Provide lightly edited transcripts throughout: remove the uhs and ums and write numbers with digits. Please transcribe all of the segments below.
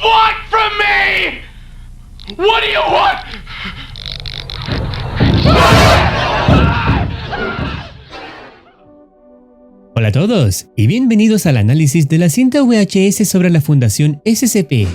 want from me? What do you want? Hola a todos y bienvenidos al análisis de la cinta VHS sobre la Fundación SCP.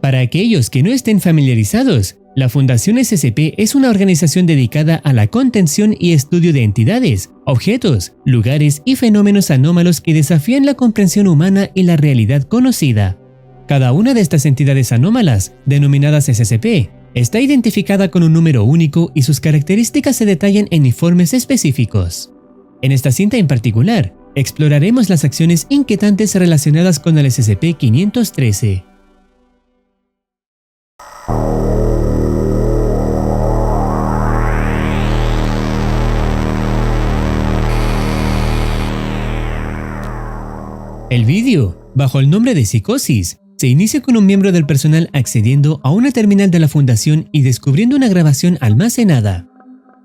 Para aquellos que no estén familiarizados, la Fundación SCP es una organización dedicada a la contención y estudio de entidades, objetos, lugares y fenómenos anómalos que desafían la comprensión humana y la realidad conocida. Cada una de estas entidades anómalas, denominadas SCP, está identificada con un número único y sus características se detallan en informes específicos. En esta cinta en particular, exploraremos las acciones inquietantes relacionadas con el SCP-513. El vídeo, bajo el nombre de Psicosis, se inicia con un miembro del personal accediendo a una terminal de la Fundación y descubriendo una grabación almacenada.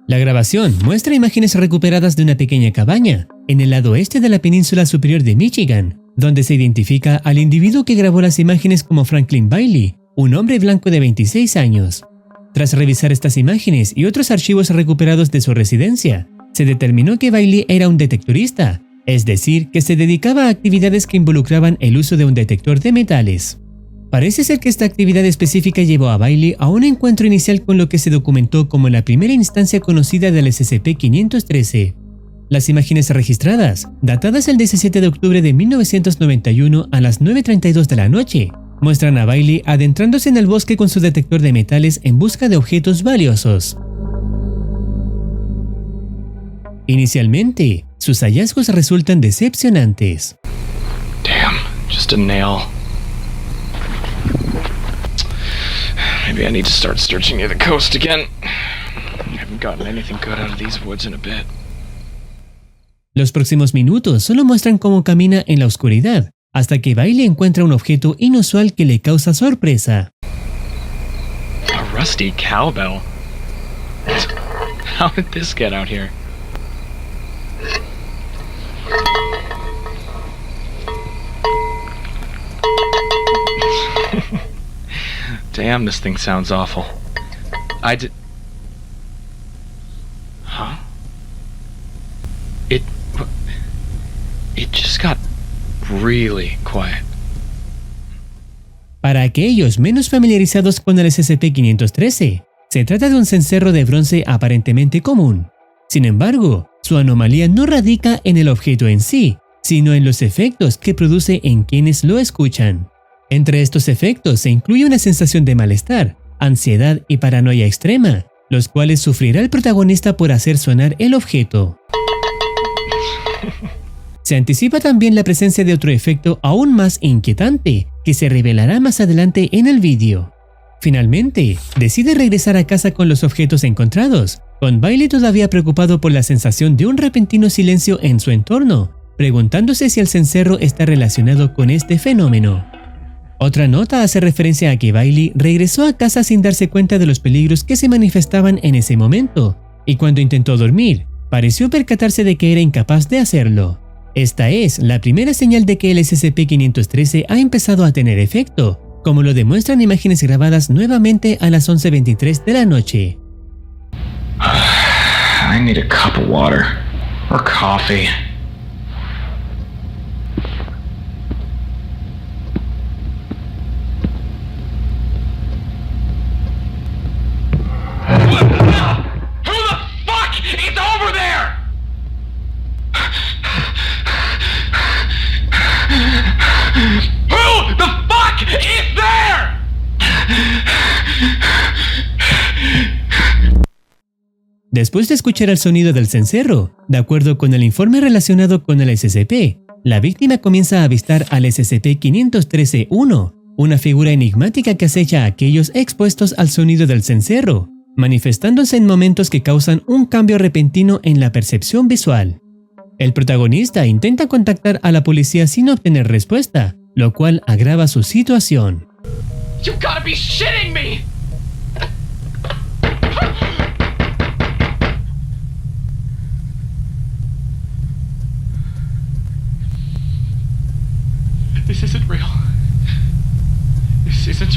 La grabación muestra imágenes recuperadas de una pequeña cabaña en el lado oeste de la península superior de Michigan, donde se identifica al individuo que grabó las imágenes como Franklin Bailey, un hombre blanco de 26 años. Tras revisar estas imágenes y otros archivos recuperados de su residencia, se determinó que Bailey era un detectorista, es decir, que se dedicaba a actividades que involucraban el uso de un detector de metales. Parece ser que esta actividad específica llevó a Bailey a un encuentro inicial con lo que se documentó como la primera instancia conocida del SCP-513. Las imágenes registradas, datadas el 17 de octubre de 1991 a las 9:32 de la noche, muestran a Bailey adentrándose en el bosque con su detector de metales en busca de objetos valiosos. Inicialmente, sus hallazgos resultan decepcionantes. Damn, just a nail. Maybe I need to start searching near the coast again. I haven't gotten anything good out of these woods in a bit. Los próximos minutos solo muestran cómo camina en la oscuridad, hasta que Bailey encuentra un objeto inusual que le causa sorpresa. A rusty cowbell. How did this get out here? Damn, this thing sounds awful. Huh? It just got really quiet. Para aquellos menos familiarizados con el SCP-513, se trata de un cencerro de bronce aparentemente común. Sin embargo, su anomalía no radica en el objeto en sí, sino en los efectos que produce en quienes lo escuchan. Entre estos efectos se incluye una sensación de malestar, ansiedad y paranoia extrema, los cuales sufrirá el protagonista por hacer sonar el objeto. Se anticipa también la presencia de otro efecto aún más inquietante, que se revelará más adelante en el vídeo. Finalmente, decide regresar a casa con los objetos encontrados, con Bailey todavía preocupado por la sensación de un repentino silencio en su entorno, preguntándose si el cencerro está relacionado con este fenómeno. Otra nota hace referencia a que Bailey regresó a casa sin darse cuenta de los peligros que se manifestaban en ese momento, y cuando intentó dormir, pareció percatarse de que era incapaz de hacerlo. Esta es la primera señal de que el SCP-513 ha empezado a tener efecto, como lo demuestran imágenes grabadas nuevamente a las 11:23 de la noche. I need a cup of water or coffee. Who the fuck is over there? Who the fuck is there? Después de escuchar el sonido del cencerro, de acuerdo con el informe relacionado con el SCP, la víctima comienza a avistar al SCP-513-1, una figura enigmática que acecha a aquellos expuestos al sonido del cencerro, manifestándose en momentos que causan un cambio repentino en la percepción visual. El protagonista intenta contactar a la policía sin obtener respuesta, lo cual agrava su situación. You gotta be shitting me! This isn't real. This isn't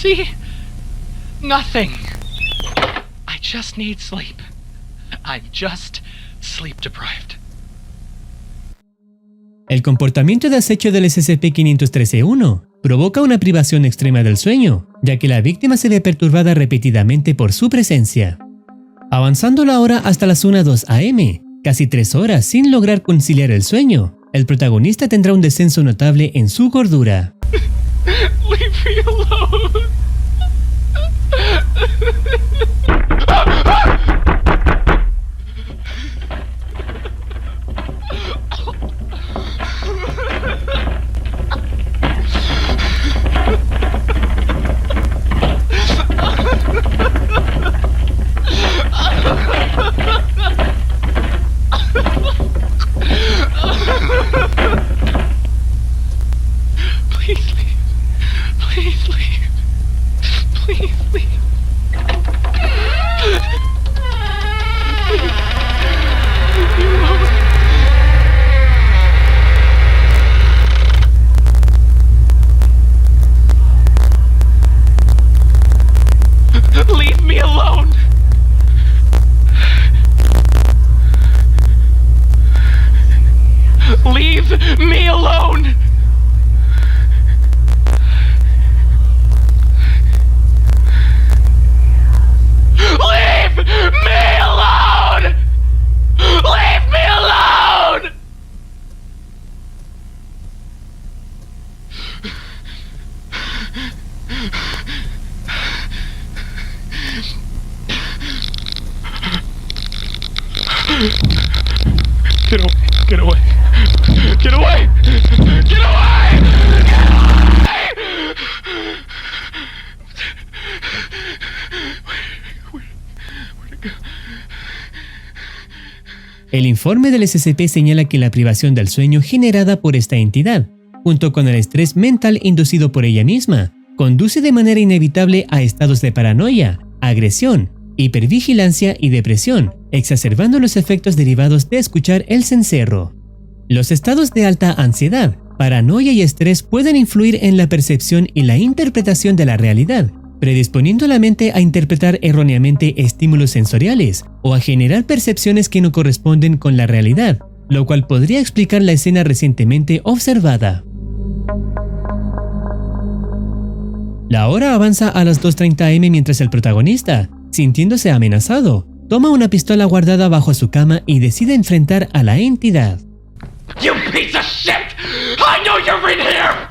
See? Nothing. I just need sleep. I'm just sleep deprived. El comportamiento de acecho del SCP-513-1 provoca una privación extrema del sueño, ya que la víctima se ve perturbada repetidamente por su presencia. Avanzando la hora hasta las 1:02 am, casi 3 horas sin lograr conciliar el sueño, el protagonista tendrá un descenso notable en su gordura. Leave me alone. Please leave. Please leave. Please leave. Leave me alone. Leave me alone. Leave me alone. Leave me alone! Leave me alone! Get away! Get away! Get away! Get away! Where'd it go? El informe del SCP señala que la privación del sueño generada por esta entidad, junto con el estrés mental inducido por ella misma, conduce de manera inevitable a estados de paranoia, agresión, hipervigilancia y depresión, exacerbando los efectos derivados de escuchar el cencerro. Los estados de alta ansiedad, paranoia y estrés pueden influir en la percepción y la interpretación de la realidad, predisponiendo a la mente a interpretar erróneamente estímulos sensoriales o a generar percepciones que no corresponden con la realidad, lo cual podría explicar la escena recientemente observada. La hora avanza a las 2:30 am mientras el protagonista, sintiéndose amenazado, toma una pistola guardada bajo su cama y decide enfrentar a la entidad. You piece of shit! I know you're in here!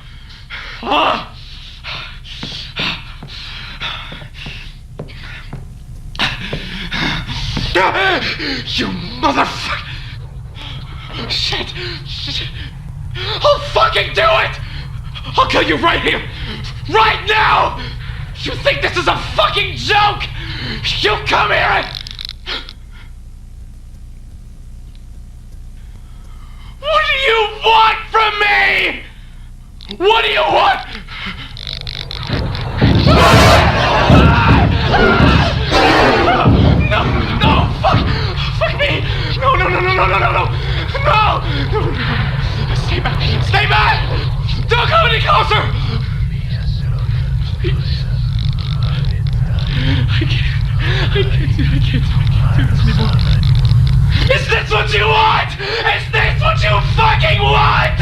You motherfucker! Shit! I'll fucking do it! I'll kill you right here! Right now! You think this is a fucking joke? You come here and... What do you want from me? What do you want? No, fuck me! No! Stay back! Don't come any closer! I can't do this anymore. Is this what you want? Is this what you fucking want?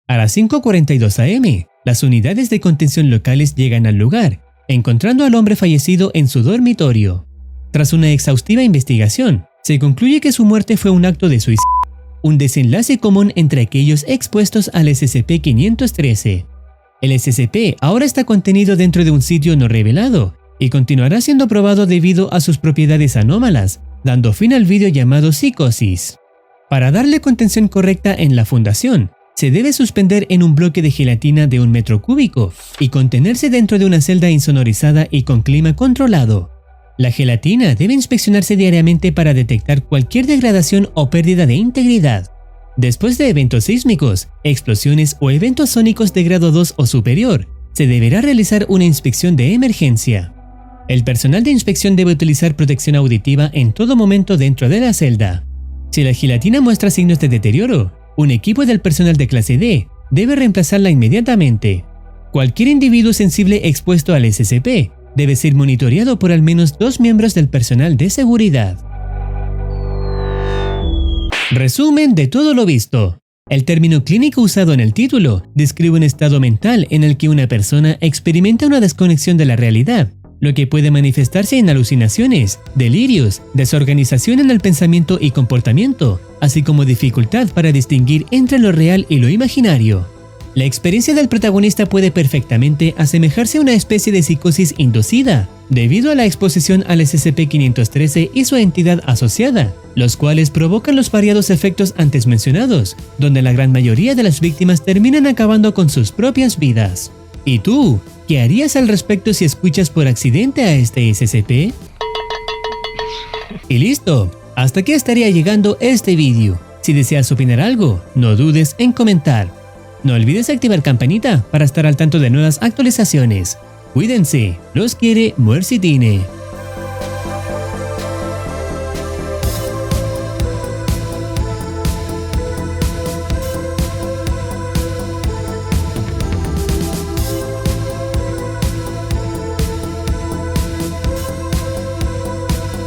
A las 5:42 am, las unidades de contención locales llegan al lugar, encontrando al hombre fallecido en su dormitorio. Tras una exhaustiva investigación, se concluye que su muerte fue un acto de suicidio, un desenlace común entre aquellos expuestos al SCP-513. El SCP ahora está contenido dentro de un sitio no revelado y continuará siendo probado debido a sus propiedades anómalas, dando fin al vídeo llamado Psicosis. Para darle contención correcta en la fundación, se debe suspender en un bloque de gelatina de 1 metro cúbico y contenerse dentro de una celda insonorizada y con clima controlado. La gelatina debe inspeccionarse diariamente para detectar cualquier degradación o pérdida de integridad. Después de eventos sísmicos, explosiones o eventos sónicos de grado 2 o superior, se deberá realizar una inspección de emergencia. El personal de inspección debe utilizar protección auditiva en todo momento dentro de la celda. Si la gelatina muestra signos de deterioro, un equipo del personal de clase D debe reemplazarla inmediatamente. Cualquier individuo sensible expuesto al SCP debe ser monitoreado por al menos 2 miembros del personal de seguridad. Resumen de todo lo visto. El término clínico usado en el título describe un estado mental en el que una persona experimenta una desconexión de la realidad, lo que puede manifestarse en alucinaciones, delirios, desorganización en el pensamiento y comportamiento, así como dificultad para distinguir entre lo real y lo imaginario. La experiencia del protagonista puede perfectamente asemejarse a una especie de psicosis inducida, debido a la exposición al SCP-513 y su entidad asociada, los cuales provocan los variados efectos antes mencionados, donde la gran mayoría de las víctimas terminan acabando con sus propias vidas. ¿Y tú? ¿Qué harías al respecto si escuchas por accidente a este SCP? Y listo, hasta aquí estaría llegando este vídeo. Si deseas opinar algo, no dudes en comentar. No olvides activar campanita para estar al tanto de nuevas actualizaciones. Cuídense, los quiere Muercitine.